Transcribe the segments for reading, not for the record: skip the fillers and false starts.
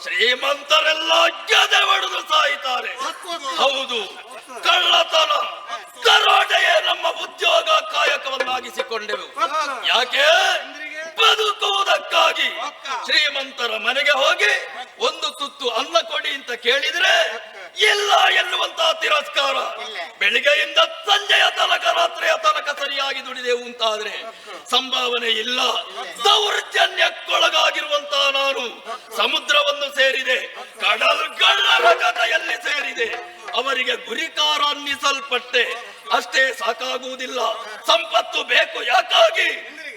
ಶ್ರೀಮಂತರೆಲ್ಲ ಗೆದೆ ಹೊಡೆದು ಸಾಯ್ತಾರೆ. ಹೌದು, ಕಳ್ಳತನ ದರೋಡೆಯೇ ನಮ್ಮ ಉದ್ಯೋಗ ಕಾಯಕವನ್ನಾಗಿಸಿಕೊಂಡೆವು. ಯಾಕೆ? ಬದುಕುವುದಕ್ಕಾಗಿ. ಶ್ರೀಮಂತರ ಮನೆಗೆ ಹೋಗಿ ಒಂದು ತುತ್ತು ಅನ್ನ ಕೊಡಿ ಅಂತ ಕೇಳಿದ್ರೆ ಇಲ್ಲ ಎನ್ನುವಂತಹ ತಿರಸ್ಕಾರ. ಬೆಳಿಗ್ಗೆಯಿಂದ ಸಂಜೆಯ ತನಕ ರಾತ್ರಿಯ ತನಕ ಸರಿಯಾಗಿ ದುಡಿದೆವು ಅಂತಾದ್ರೆ ಸಂಭಾವನೆ ಇಲ್ಲ. ದೌರ್ಜನ್ಯಕ್ಕೊಳಗಾಗಿರುವಂತಹ ನಾನು ಸಮುದ್ರವನ್ನು ಸೇರಿದೆ, ಕಡಲ್ಗಳ್ಳರ ಜೊತೆಯಲ್ಲಿ ಸೇರಿದೆ. ಅವರಿಗೆ ಗುರಿಕಾರ ಅನ್ನಿಸಲ್ಪಟ್ಟೆ. ಅಷ್ಟೇ ಸಾಕಾಗುವುದಿಲ್ಲ, ಸಂಪತ್ತು ಬೇಕು. ಯಾಕಾಗಿ?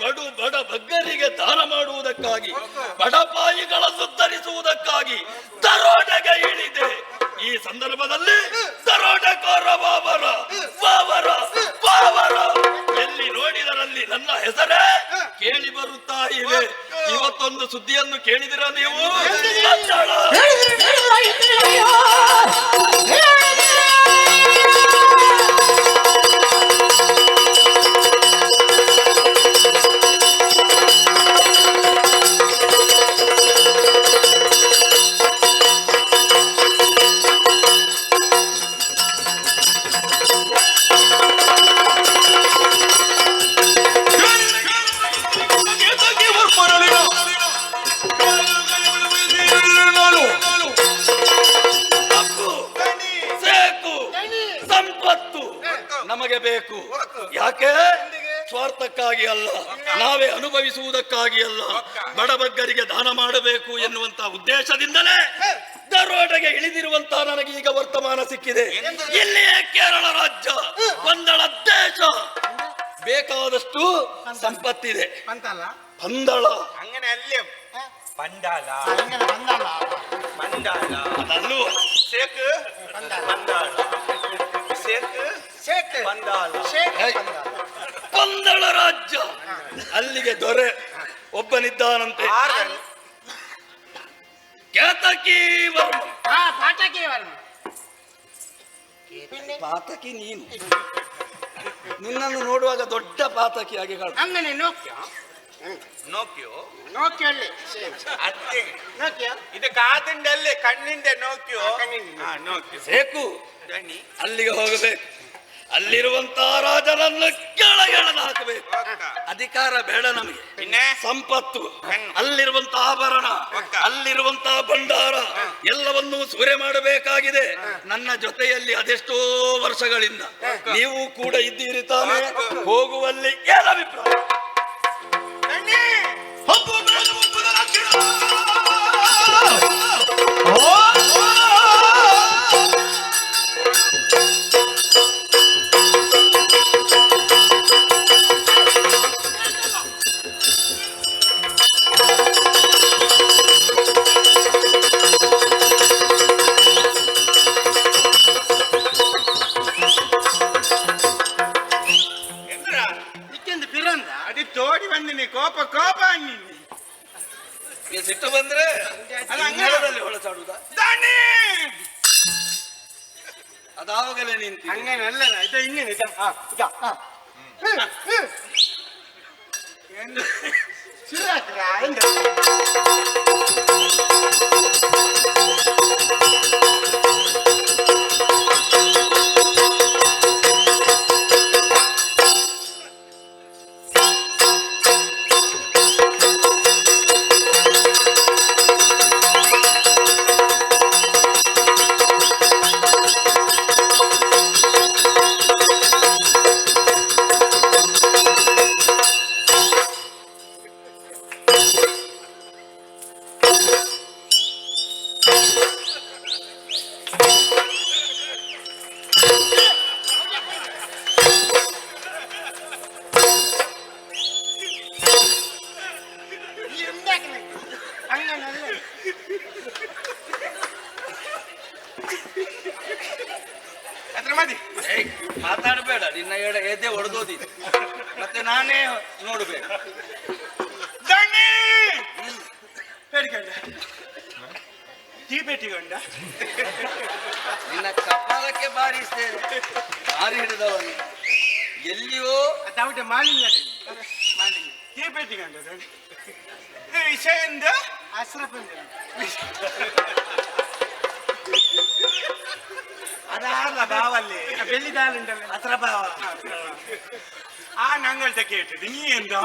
ಕಡು ಬಡ ಬಗ್ಗರಿಗೆ ದಾನ ಮಾಡುವುದಕ್ಕಾಗಿ, ಬಡಪಾಯಿಗಳನ್ನು ಧರಿಸುವುದಕ್ಕಾಗಿ ದರೋಡೆಗೆ ಇಳಿದೆ. ಈ ಸಂದರ್ಭದಲ್ಲಿ ದರೋಡೆಕೋರ ಬಾಬರ ಬಾಬರ ಬಾಬರ ಎಲ್ಲಿ ನೋಡಿದರಲ್ಲಿ ನನ್ನ ಹೆಸರೇ ಕೇಳಿ ಬರುತ್ತಾ ಇವೆ. ಇವತ್ತೊಂದು ಸುದ್ದಿಯನ್ನು ಕೇಳಿದಿರ ನೀವು? ನಮಗೆ ಬೇಕು. ಯಾಕೆ? ಸ್ವಾರ್ಥಕ್ಕಾಗಿ ಅಲ್ಲ, ನಾವೇ ಅನುಭವಿಸುವುದಕ್ಕಾಗಿ ಅಲ್ಲ, ಬಡಬಗ್ಗರಿಗೆ ದಾನ ಮಾಡಬೇಕು ಎನ್ನುವಂತಹ ಉದ್ದೇಶದಿಂದಲೇ ದರೋಡೆಗೆ ಇಳಿದಿರುವಂತಹ ನನಗೆ ಈಗ ವರ್ತಮಾನ ಸಿಕ್ಕಿದೆ. ಇಲ್ಲಿಯೇ ಕೇರಳ ರಾಜ್ಯ ಪಂದಳ ದೇಶ, ಬೇಕಾದಷ್ಟು ಸಂಪತ್ತಿದೆ. ಪಂದಳ ಪಂಡಾಲ ಅದಲ್ಲೂ ಪಂದಳ ರಾಜ್ಯ. ಅಲ್ಲಿಗೆ ದೊರೆ ಒಬ್ಬನಿದ್ದಾನಂತೆ, ಕೇತಕಿ ವರ್ಮ. ಪಾತಕಿ ನೀನು. ನಿನ್ನನ್ನು ನೋಡುವಾಗ ದೊಡ್ಡ ಪಾತಕಿಯಾಗಿ ಕಾಣ್ತದೆ. ಇದು ಕಾದಿಂಡಲ್ಲೇ ಕಣ್ಣಿಂದೆ ನೋಕ್ಯೋ ಬೇಕು. ಅಲ್ಲಿಗೆ ಹೋಗಬೇಕು. ಅಲ್ಲಿರುವಂತಹ ರಾಜನನ್ನು ಕೆಳಗೆಳೆದು ಹಾಕಬೇಕು. ಅಧಿಕಾರ ಬೇಡ ನಮಗೆ, ಸಂಪತ್ತು, ಅಲ್ಲಿರುವಂತಹ ಆಭರಣ, ಅಲ್ಲಿರುವಂತಹ ಭಂಡಾರ ಎಲ್ಲವನ್ನೂ ಸೂರೆ ಮಾಡಬೇಕಾಗಿದೆ. ನನ್ನ ಜೊತೆಯಲ್ಲಿ ಅದೆಷ್ಟೋ ವರ್ಷಗಳಿಂದ ನೀವು ಕೂಡ ಇದ್ದೀರಿ ತಾನೆ. ಹೋಗುವಲ್ಲಿ ಏನಭಿಪ್ರಾಯ? ತೋಡಿ ಬಂದಿನಿ ಕೋಪ ಕೋಪ ಸಿಟ್ಟು ಬಂದ್ರೆ ಹೊಳಚಾಡುವುದ? ಅದಾವಾಗಲೇ ನಿಂತು ಹಂಗೇನಲ್ಲ ಹಿಂಗೇನೆ ಮಾತಾಡಬೇಡ. ನಿನ್ನ ಎದೆ ಹೊಡೆದೋದಿ ಮತ್ತೆ ನಾನೇ ನೋಡ್ಬೇಕು. ನಿನ್ನ ಕಪಾಲಕ್ಕೆ ಬಾರಿಸ್ತೇನೆ. ಮಾರಿ ಹಿಡಿದವನು ಎಲ್ಲಿಯೋ ಮಾಲಿನ್ಯ ವಿಷಯ അഷ്റഫ് അതാണ ബാവല്ലേ വെള്ളിതാളുണ്ടല്ലോ അത്ര ബാവ ആ ഞങ്ങളുടെ കേട്ടിട്ട് നീ എന്താ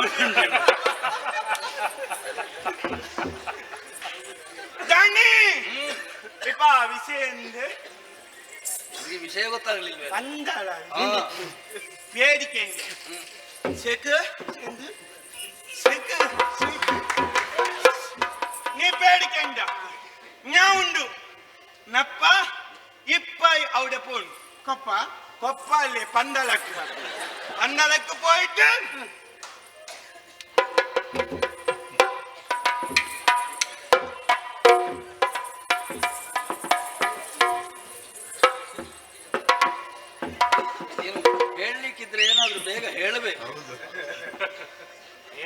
ജാണി ഇപ്പ ವಿಷಯ എന്ത് ಈ ವಿಷಯ ಗೊತ್ತಾಗ್ಲಿಲ್ಲ പന്താള പേടിക്കേണ്ട ചെക്ക് എന്ത് ചെക്ക് നീ പേടിക്കണ്ട ഞാൻ ഉണ്ട് നപ്പ ഇപ്പ അവിടെ പോണു കൊപ്പ കൊപ്പ അല്ലേ പന്തളക്ക് പോയിട്ട് ಏನು ಹೇಳಲಿಕ್ಕಿದ್ರೆ ಏನಾದ್ರೂ ಬೇಗ ಹೇಳಬೇಕು.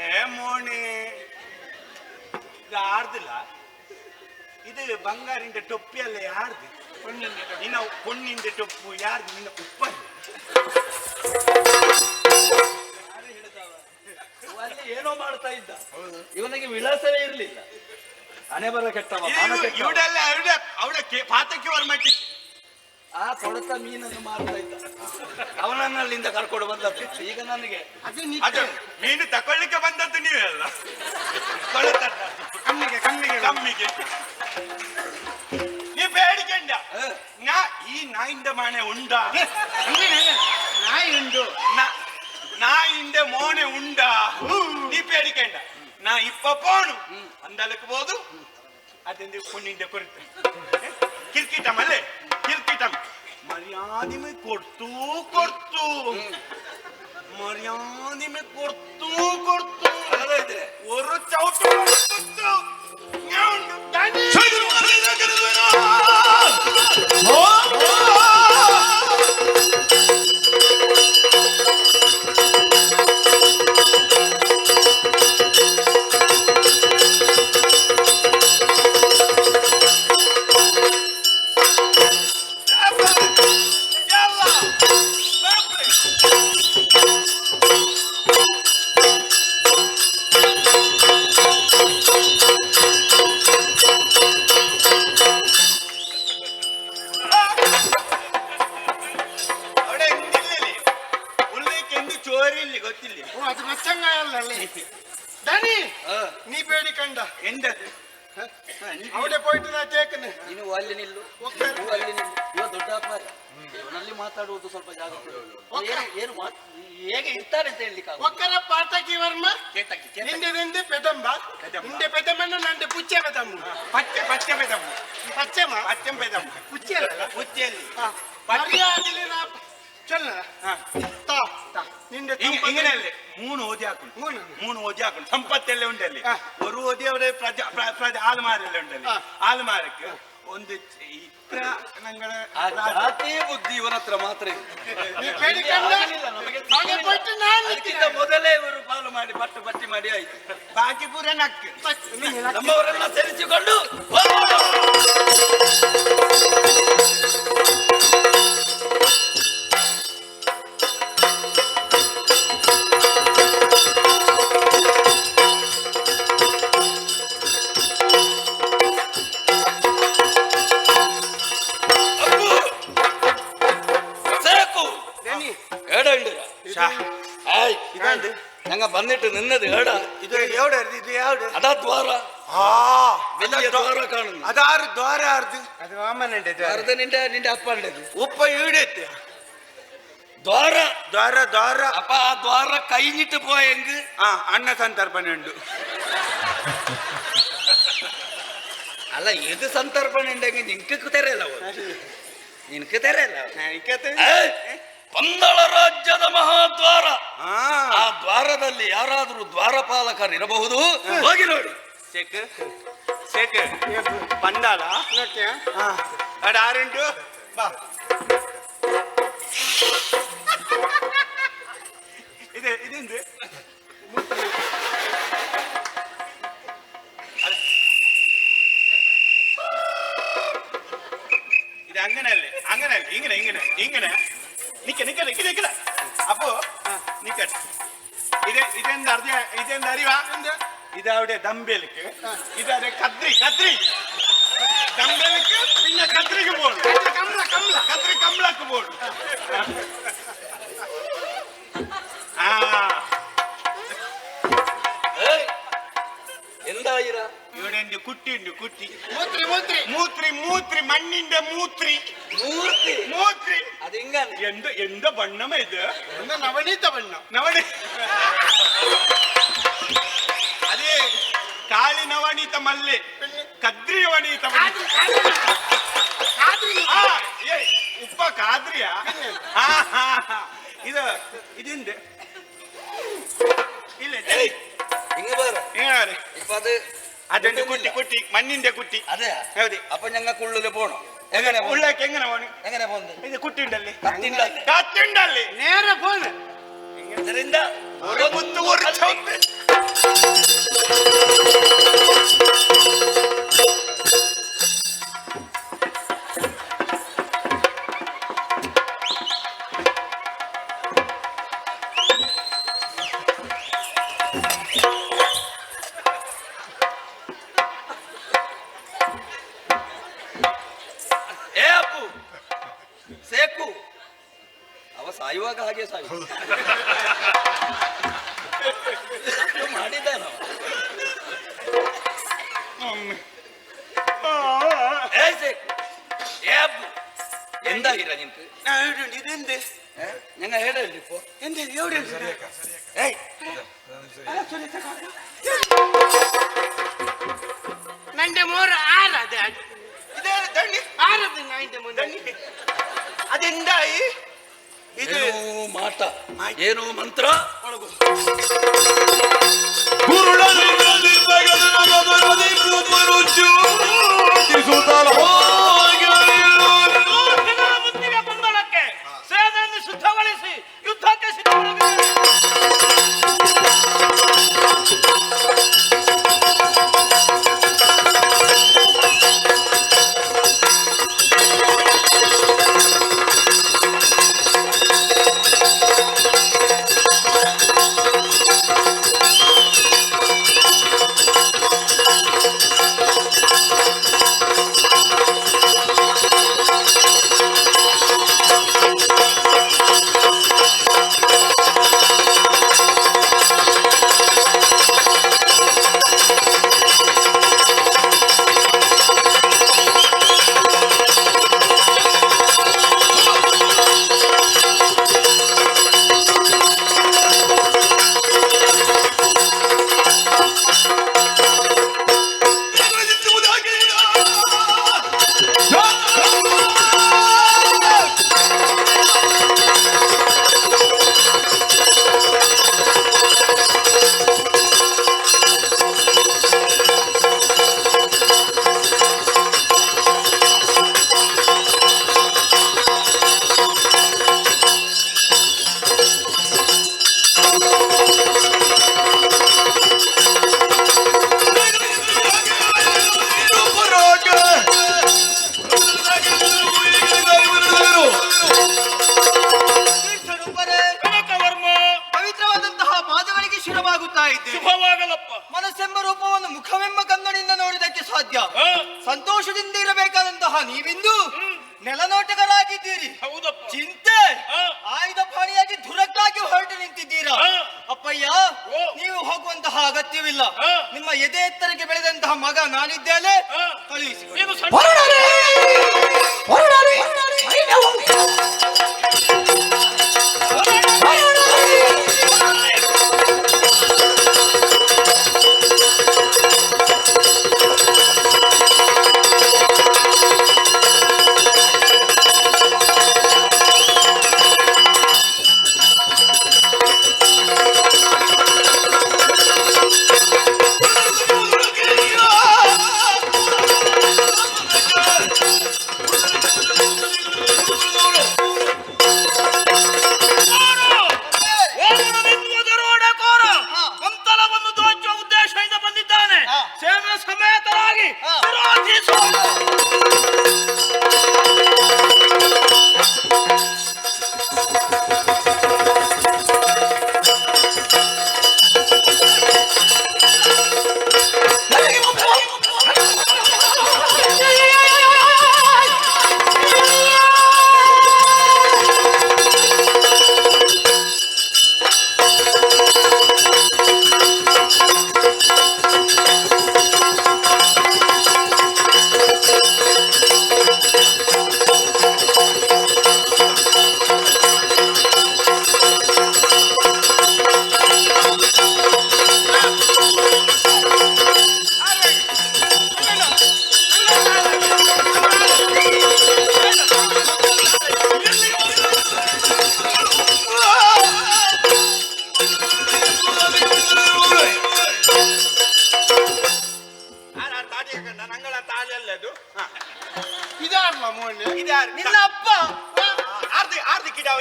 ಏ ಮೋಣಿ ಇದು ಆರ್ದಿಲ್ಲ ಇದು ಬಂಗಾರಿಂದ ಟೊಪ್ಪಿಯಲ್ಲೇ ಯಾರ್ದು ನಿನ್ನ பொண்ಣಿಂದ ಟೊಪ್ಪು ಯಾರ್ದು ನಿನ್ನ ಉಪ್ಪಲ್ಲಿ ಅಲ್ಲಿ ಏನೋ ಮಾಡ್ತಾ ಇದ್ದ, ಇವನಿಗೆ ವಿಳಾಸವೇ ಇರ್ಲಿಲ್ಲ. ಹಣೆ ಬರ ಕೆಟ್ಟವ, ಮಾನ ಕೆಟ್ಟವ. ಇವಡೆಲ್ಲ ಅವಳ ಪಾತಕ್ಕೆ ವರ್ಮಟ್ಟಿ ಆ ಕೊಳತ ಮೀನನ್ನು ಮಾರ್ತಾ ಇದ್ದ, ಅವನನ್ನಲ್ಲಿಂದ ಕರ್ಕೊಂಡು ಬಂದದ್ದು. ಈಗ ನನಗೆ ಅದು ಮೀನು ತಕೊಳ್ಳಿಕ್ಕೆ ಬಂದದ್ದು ನೀವೆಲ್ಲ ಕೊಳತ ಕಮ್ಮಿಗೆ ನೀ ಬೇಡಿಕೊಂಡ ಈ ನಾಯಿಂದ ಮಾಣೆ ಉಂಡಾ ನಾಯಿ ಉಂಡು நாயிண்ட மோனே உண்டா நீ பேடிக்கண்ட நான் இப்ப போணும் அந்த அளவுக்கு போதும் அது பொண்ணிண்ட குறித்து கிரிக்கிட்டம் அல்ல கிரிக்கிட்டம் மரியாதை கொடுத்து மரியாதை கொடுத்து ஒரு சவுட்டு അത് മച്ചങ്ങായല്ലേ ധനി നീ പേടിക്കണ്ട എന്റെ അവിടെ പോയിട്ട് ನಾ ಕೇಳ್ತೀನಿ ನೀನು ಅಲ್ಲಿ ನಿಲ್ಲು, ಅಲ್ಲಿ ನಿಲ್ಲು. ಇವ ದೊಡ್ಡ ಅಪಾರ, ಇವನಲ್ಲಿ ಮಾತಾಡುವುದು ಸ್ವಲ್ಪ ಜಾಗ್ರತೆ. ಏನು ಹೇಗೆ ಇರ್ತಾರೆ ಅಂತ ಹೇಳಲಿಕ್ಕೆ ಒಕ್ಕರ ಪಾತಕಿ ವರ್ಮ ನಿಂದೆ ಪೆದಂಬ ನಿಂದೆ ಪೆದಮ್ಮನ ನಂದೆ ಪುಚ್ಚೆ ಪೆದಮ್ಮ പച്ച പെതം ಪಚ್ಚೆಮ പച്ചം പെതം ಪುಚ್ಚೆ ಅಲ್ಲ ഉച്ചയല്ലേ ಮರ್ಯಾದಿಲಿ ನಾ ಚಲ್ಲ ತಾ ನಿಂದೆ ഇങ്ങനെയല്ലേ മൂന്ന് ഓതി ആക്കണം മൂന്ന് ഓതി ആക്കണം സമ്പത്തെല്ലാം ഉണ്ടല്ലേ ഒരു ഓതി അവിടെ ആൽമാരെല്ലാം ഉണ്ടല്ലേ ആൽമാരക്ക് ಒಂದು ಇತ್ರ ನಂಗಳ ಜಾತಿ ಬುದ್ಧಿ ಇವನ ಹತ್ರ ಮಾತ್ರ ಇದೆ. ನೀ ಬೇಡಿಕಂಡ ಅವನೇ ಪಟ್ಟು ನಾನು ಅದಕ್ಕಿಂತ ಮೊದಲೇ ಇವರು ಪಾಲು ಮಾಡಿ ಪಟ್ಟಿ ಮಾಡಿ ಆಯ್ತು. ಬಾಕಿ ಪೂರ ನಕ್ಕೆ ನಮ್ಮವರೆಲ್ಲ ಸೇರಿಸಿಕೊಂಡು ഞങ്ങ വന്നിട്ട് നിന്നത് ഏടാ ഇത് എവിടെ ഇത് എവിടെ അതാ ദ്വാര വലിയ ദ്വാര കാണുന്നു. അതാറ് ദ്വാര ആർത് ಅದು ವಾಮನಂಡೆ ദ്വാരത്തെ നിന്റെ അപ്പണ്ടത് ഉപ്പ ഈടെത്തിയ ദ്വാര ദ്വാര ദ്വാര അപ്പൊ ആ ദ്വാര കഴിഞ്ഞിട്ട് പോയെങ്കിൽ അന്ന സന്ദർഭന ഉണ്ട് അല്ല ഏത് സന്ദർഭം ഉണ്ടെങ്കിൽ നിനക്ക് തരല്ല, നിനക്ക് തരല്ല. ಪಂದಳ ರಾಜ್ಯದ ಮಹಾದ್ವಾರ, ಆ ದ್ವಾರದಲ್ಲಿ ಯಾರಾದರೂ ದ್ವಾರಪಾಲಕರು ಇರಬಹುದು. ಹೋಗಿ ನೋಡಿ. ಶೇಖ್ ಪಂದಾಳ ಅಡ ಆರುಂಟು ಬಾ ഇതെന്ത് ഇത് അങ്ങനല്ലേ ഇങ്ങനെ നിക്കല അപ്പോ നിക്കട്ടെ ഇതെന്താ അറിയാ ഇതെന്താ അറിയാ ഇതവിടെ ദമ്പേലിക്ക് ഇതവിടെ കത്രി കത്രി ദമ്പേലിക്ക് പിന്നെ കത്രിക്ക് പോകണം കമല കമല കത്രി കമ്പളക്ക് പോകണം ആ എന്തായിര ഇവിടെ എന്റെ കുട്ടിയുണ്ട് കുട്ടി മൂത്രി മൂത്രി മൂത്രി മൂത്രി മണ്ണിന്റെ മൂത്രി മൂർത്തി മൂത്രി അതിങ്ങനെ എന്താ ബണ്ണമ ഇത് എന്നാ നവനീത ബണ്ണം ನವಣಿ ಅದೇ ಕಾಳಿ ನವಣೀತ ಮಲ್ಲೆ ಕದ್ರಿ ನವಣೀತ കാതിരി കാതിരി കാതിരി ಆ, ಏ, ಉಪ್ಪ ಕಾದ್ರಿಯ ಇದು ಇದಿಂದೆ ಇಲ್ಲ ഇങ്ങ് വേറെ ಏನಾರೆ ഇപ്പൊ അത് ಅದೊಂದು ಕುಟ್ಟಿ ಕುಟ್ಟಿ ಮಣ್ಣಿಂದೆ ಕುಟ್ಟಿ അതെയാ ಹೌದು അപ്പൊ ഞങ്ങൾക്ക് ഉള്ളില് പോണോ എങ്ങനെ പോണം? ಉಳ್ಳಕ್ಕೆ ಹೆಂಗನ ಅವನು എങ്ങനെ പോകുന്നത് ಇದು ಕುಟ್ಟಿ ಉಂಡಲ್ಲಿ കത്തിണ്ടാക്കി. ಕತ್ತಿ ಉಂಡಲ್ಲಿ നേര പോണ് ಇದರಿಂದ ഒരു കുത്തു ഒരു ചൊമ്പ് ಏ ಅಪ್ಪು ಸೇಕು ಅವ ಸಾಯುವಾಗ ಹಾಗೆ ಸಾಯು ಮಾಡಿದ್ದಾನ ഏ സേಕು ഏ അപ്പു എന്തായിര നിനക്ക് ഇതെന്ത് ഞങ്ങ ಹೇಳಲಿ ഇപ്പോ എന്ത് എവിടെ ഏയ് നന്റെ മോറ് ആരത് ഇതേ ദണ്ണി ആരത് നന്റെ മുന്നേ ദണ്ണി അതെന്തായി ഇത് ಏನೋ ಮಾಟ ಏನೋ ಮಂತ್ರ ಸೇನೆಯನ್ನು ಶುದ್ಧಗೊಳಿಸಿ ಯುದ್ಧಕ್ಕೆ ಸಿದ್ಧಗೊಳ್ಳಬೇಕು. ಪವಿತ್ರವಾದಂತಹ ಪಾದಗಳಿಗೆ ಶಿರವಾಗುತ್ತಾ ಇದ್ದೇವೆ. ಶುಭವಾಗಲಪ್ಪ. ಮನಸ್ಸೆಂಬ ರೂಪವನ್ನು ಮುಖವೆಂಬ ಕನ್ನಡಿಯಿಂದ ನೋಡಿದಕ್ಕೆ ಸಾಧ್ಯ. ಸಂತೋಷದಿಂದ ಇರಬೇಕಾದಂತಹ ನೀವಿಂದು ನೆಲನೋಟಗರಾಗಿದ್ದೀರಿ. ಹೌದಪ್ಪ. ಚಿಂತೆ ಹಾ. ಆಯುಧ ಪಾಣಿಯಾಗಿ ದುರಕ್ಕಾಗಿ ಹೊರಟು ನಿಂತಿದ್ದೀರಾ. ಹಾ. ಅಪ್ಪಯ್ಯ, ಓ. ನೀವು ಹೋಗುವಂತಹ ಅಗತ್ಯವಿಲ್ಲ. ಹಾ. ನಿಮ್ಮ ಎದೆ ಎತ್ತರಕ್ಕೆ ಬೆಳೆದಂತಹ ಮಗ ನಾನಿದ್ದೇನೆ. ಹಾ. ಕಳುಹಿಸಿಕೊಡಿ. ನೀನು ಸಣ್ಣ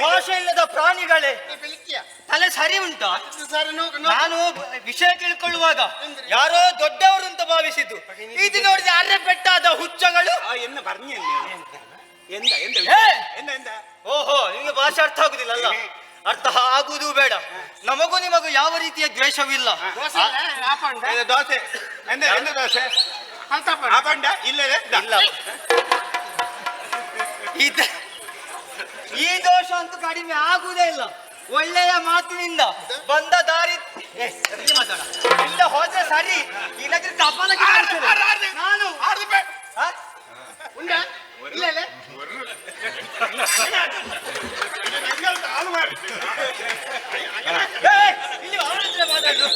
ಭಾಷೆ ಇಲ್ಲದ ಪ್ರಾಣಿಗಳೇ, ಬೆಳಿಗ್ಗೆಯ ತಲೆ ಸರಿ ಉಂಟಾ? ಸರಿ ನಾನು ವಿಷಯ ತಿಳ್ಕೊಳ್ಳುವಾಗ ಯಾರೋ ದೊಡ್ಡವರು ಅಂತ ಭಾವಿಸಿದ್ದು, ಇದು ನೋಡಿದ ಅರೆ ಪೆಟ್ಟಾದ ಹುಚ್ಚಗಳು. ಎನ್ನ ಬರ್ನಿ ಎಂದ ಎಂದ ಏ! ಎಂದ ಎಂದ ಓಹೋ, ನಿಮಗೆ ಭಾಷೆ ಅರ್ಥ ಆಗುದಿಲ್ಲ ಅಲ್ಲ? ಅರ್ಥ ಆಗುವುದು ಬೇಡ. ನಮಗೂ ನಿಮಗೂ ಯಾವ ರೀತಿಯ ದ್ವೇಷವಿಲ್ಲ. ದೋಸೆ ಆಪಂಡ ಇದು ದೋಸೆ ಎಂದ ಎಂದ ದೋಸೆ ಕಲ್ತಪ್ಪ ಆಪಂಡ ಇಲ್ಲದೆ ಇಲ್ಲ. ಈ ದೋಷ ಅಂತೂ ಕಡಿಮೆ ಆಗುವುದೇ ಇಲ್ಲ. ಒಳ್ಳೆಯ ಮಾತಿನಿಂದ ಬಂದ ದಾರಿ ಇಲ್ಲಿ ಮಾತಾಡ, ಇಲ್ಲ ಹೋದ್ರೆ ಸರಿ, ಇಲ್ಲದ್ರೆ ಕಪಾಲಕ್ಕೆ ಬರ್ತದೆ. ನಾನು ಆ? ಉಂಡ ಇಲ್ಲ ಇಲ್ಲ ಏ, ಇಲ್ಲಿ ಅವ್ರ ಹತ್ರ ಮಾತಾಡು.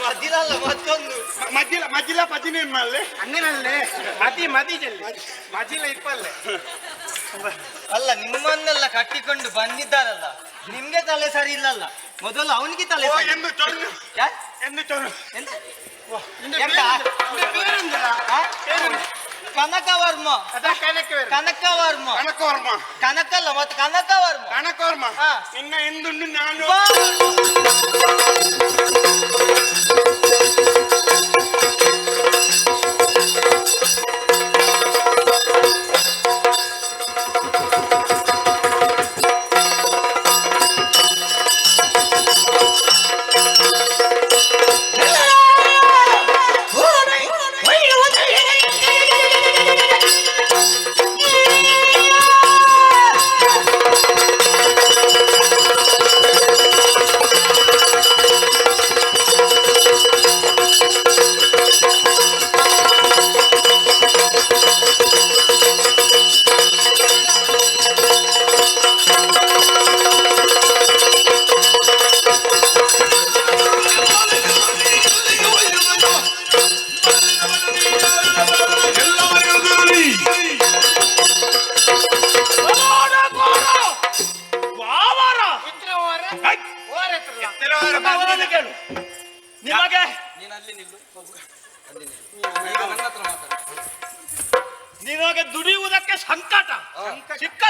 ಮದ್ದಿಲಲ್ಲ ಮತ್ತೊಂದು ಮಜ್ಜಿಲ ಮಜ್ಜಿಲ ಪಜಿನ ಮಲ್ಲೆ ಅನ್ನನಲ್ಲೇ ಮದಿ ಜಲ್ಲಿ ಮಜಿಲ ಇಪ್ಪಲ್ಲೇ ಅಲ್ಲ, ನಿಮ್ಮನ್ನೆಲ್ಲ ಕಟ್ಟಿಕೊಂಡು ಬಂದಿದ್ದಾರಲ್ಲ, ನಿಮ್ಗೆ ತಲೆ ಸರಿ ಇಲ್ಲಲ್ಲ. ಮೊದಲು ಅವನಿಗೆ ತಲೆ ಓ ಸರಿ. ಎಂದು ಚೊನ್ನು ಯಾ? ಎಂದು ಚೊನ್ನು ಎಂತ? ನಿಂದೆ ಎಂತ? ಬೇರೆಂದಿಲ್ಲ ಆ? ಕನಕವರ್ಮ. ಅದ ಕನಕ ಬೇರೆ ಕನಕವರ್ಮ. ಕನಕವರ್ಮ ಕನಕಲ್ಲ ಮತ್ತೆ ಕನಕವರ್ಮ. ಕನಕವರ್ಮ ಹಾ. ನಿನ್ನ ಎಂದುಂಡು ನಾನು ಬಾ. ಕೇಳು. ನಿಮಗೆ ನಿಮಗೆ ದುಡಿಯುವುದಕ್ಕೆ ಸಂಕಟ.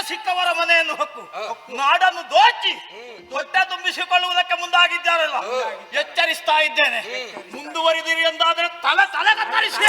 ಸಿಕ್ಕವರ ಮನೆಯನ್ನು ಹೊಕ್ಕು ನಾಡನ್ನು ದೋಚಿ ಹೊಟ್ಟೆ ತುಂಬಿಸಿಕೊಳ್ಳುವುದಕ್ಕೆ ಮುಂದಾಗಿದ್ದಾರಲ್ಲ, ಎಚ್ಚರಿಸ್ತಾ ಇದ್ದೇನೆ. ಮುಂದುವರಿದಿರಿ ಎಂದಾದರೆ ತಲೆ ಕತ್ತರಿಸಿ.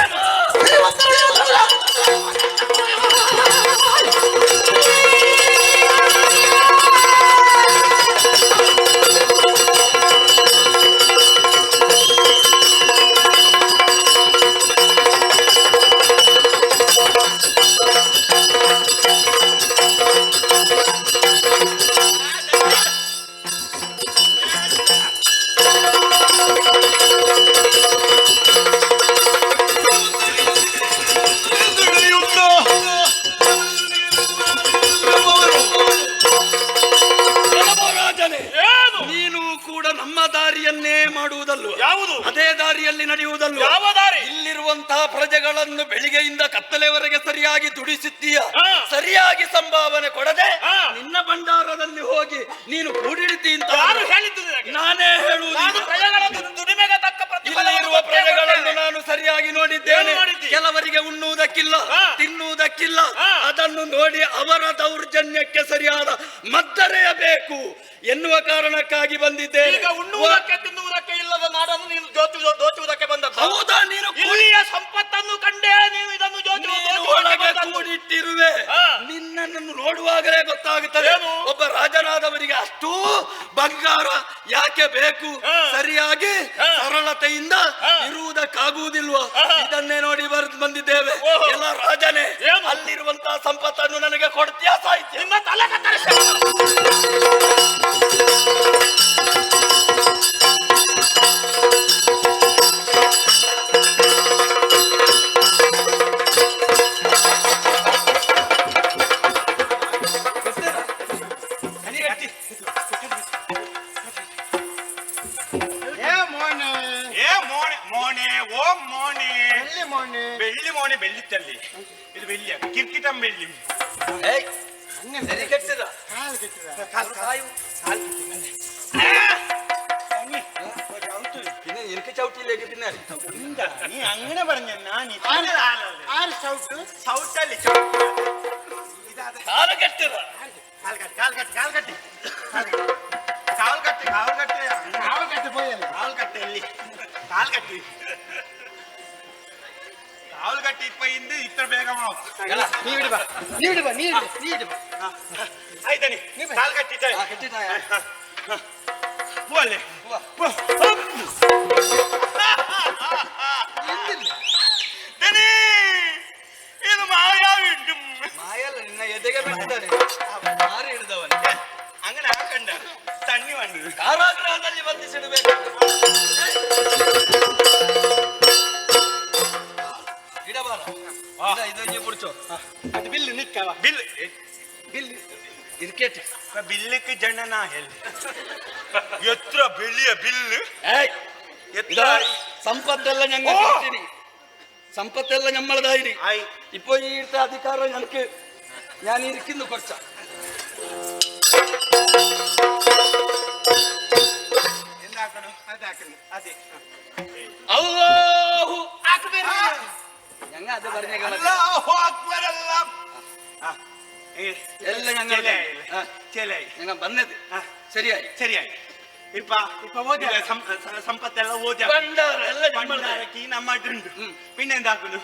ನೀನು ಕೂಡ ನಮ್ಮ ದಾರಿಯನ್ನೇ ಮಾಡುವುದಲ್ವ? ಯಾವುದು? ಅದೇ ದಾರಿಯಲ್ಲಿ ನಡೆಯುವುದಲ್ವ? ಯಾವ ದಾರಿ? ಇಲ್ಲಿರುವಂತಹ ಪ್ರಜೆಗಳನ್ನು ಬೆಳಿಗ್ಗೆಯಿಂದ ಕತ್ತಲೆವರೆಗೆ ಸರಿಯಾಗಿ ದುಡಿಸುತ್ತೀಯ. ಹಾ. ಸರಿಯಾಗಿ ಸಂಭಾವನೆ ಕೊಡದೆ ಹಾ. ನಿನ್ನ ಭಂಡಾರದಲ್ಲಿ ಹೋಗಿ ನೀನು ಕೂಡಿಡ್ತಿ ಅಂತ ಯಾರು ಹೇಳಿದ್ದು ನಿನಗೆ? ನಾನೇ ಹೇಳುವುದು. ನಾನು ಪ್ರಜೆಗಳ ದುಡಿಮೆಗೆ ತಕ್ಕ ಇಲ್ಲಿ ಇರುವ ಪ್ರಜೆಗಳನ್ನು ನಾನು ಸರಿಯಾಗಿ ನೋಡಿದ್ದೇನೆ. ಏನು ನೋಡಿದ್ದಿ? ಕೆಲವರಿಗೆ ಉಣ್ಣುವುದಕ್ಕಿಲ್ಲ, ಹಾ. ತಿನ್ನುವುದಕ್ಕಿಲ್ಲ. ಹಾ. ಅದನ್ನು ನೋಡಿ ಅವರ ದೌರ್ಜನ್ಯಕ್ಕೆ ಸರಿಯಾದ ಮದ್ದರೆಯಬೇಕು ಎನ್ನುವ ಕಾರಣಕ್ಕಾಗಿ ಬಂದಿದ್ದೇನೆ. ಈಗ ಉಣ್ಣುವುದಕ್ಕೆ ತಿನ್ನುವುದಕ್ಕೆ ಇಲ್ಲದ ನಾಡನ್ನು ನೀನು ದೋಚುವುದಕ್ಕೆ ಬಂದದ್ದು. ಹೌದಾ? ನೀನು ಇಲ್ಲಿಯ ಸಂಪತ್ತನ್ನು ಕಂಡೇ ನೀವು ಇದನ್ನು ನೀನು ಒಳಗೆ ಕೂಡಿಟ್ಟಿರುವೆ. ನಿನ್ನನ್ನು ನೋಡುವಾಗಲೇ ಗೊತ್ತಾಗುತ್ತದೆ ಏನು? ಒಬ್ಬ ರಾಜನಾದವರಿಗೆ ಅಷ್ಟೂ ಬಂಗಾರ ಯಾಕೆ ಬೇಕು, ಸರಿಯಾಗಿ ಸರಳತೆಯಿಂದ ಇರುವುದಕ್ಕಾಗುವುದಿಲ್ವೋ? ಇದನ್ನೇ ನೋಡಿ ಬಂದಿದ್ದೇವೆ. ಎಲ್ಲ ರಾಜನೇ, ಅಲ್ಲಿರುವಂತಹ ಸಂಪತ್ತನ್ನು ನನಗೆ ಕೊಡ್ತೀಯಾ ಸಾಹಿತ್ಯ? ನಿಮ್ಮ ತಲೆ ಕತ್ತರಿಸಿ ಬೆಳ್ಳಿ ಮೋನೆ ಬೆಳ್ಳಿತ್ತಲ್ಲಿ ಇದು ಬೆಳ್ಳಿಯ ಕಿರ್ಕಿಟಂ ಬೆಳ್ಳಿ. ಸರಿ ಕೆಟ್ಟದ പിന്നെ എനിക്ക് ചവിട്ടിയിലേക്ക് പിന്നെ നീ അങ്ങനെ പറഞ്ഞ സൗട്ടല്ലേ കാല് കെട്ടത ಕಾಲು ಕಟ್ಟಿ ಇಪ್ಪ ಇತ್ರ ಬೇಗ ಆಯ್ತಾನೆ ಕಾಲು ಕಟ್ಟಿದ್ದೆ പോലെ ಇದು ಮಾಯಾವಿಂಟು ಮಾಯಲ್ಲ ನಿನ್ನ ಎದೆಗೆ ಬಿಟ್ಟಿದ್ದಾನೆ ಮಾರಿ ಹಿಡಿದವನು അങ്ങനെ ആക്കണ്ട തണ്ണി വണ്ടി ಕಾರಾಗೃಹದಲ್ಲಿ ಬಂಧಿಸಿಡಬೇಕು. ಇಡಬಾರ ಇದೊಂದು ಬಿಡ್ಚೋ ಅದು ಬಿಲ್ಲು ನಿಕ್ಕವ ಬಿಲ್ ಬಿಲ್ಲು ಇದು ಕೇಟಿ ಬಿಲ್ಲಕ್ಕೆ ಜಣ್ಣನ ಹೇಳಿ ಎತ್ರ ಬೆಳ್ಳಿಯ ಬಿಲ್ಲು ഇതാ സമ്പത്തെല്ലാം ഞങ്ങൾ കൊടുത്തിനി. സമ്പത്തെല്ലാം നമ്മളതായിരി. ഇപ്പൊ ഈ അധികാരം ഞങ്ങൾക്ക് ഞാൻ ഇരിക്കുന്നു കുറച്ച. എന്താക്കണം അതാക്കണം അതെ അല്ലാഹു അക്ബർ. ഞങ്ങൾ അത് പറഞ്ഞേക്കാം. അല്ലാഹു അക്ബർ അല്ലാഹ് എല്ലാം ഞങ്ങൾ ഞങ്ങൾ വന്നത് ശരിയായി ശരിയായി. ഇപ്പൊ സമ്പത്തെല്ലാം ഓതി ഭണ്ഡാരം എല്ലാം നമ്മൾ ഭണ്ഡാരക്കി നമ്മട്ടുണ്ട്. പിന്നെ എന്താക്കുന്നു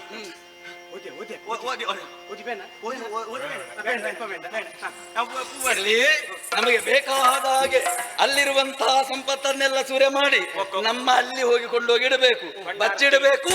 ನಮಗೆ ಬೇಕಾದ ಹಾಗೆ ಅಲ್ಲಿರುವಂತಹ ಸಂಪತ್ತನ್ನೆಲ್ಲ ಸುರೆ ಮಾಡಿ ನಮ್ಮ ಅಲ್ಲಿ ಹೋಗಿ ಕೊಂಡೋಗಿ ಇಡಬೇಕು, ಬಚ್ಚಿಡಬೇಕು.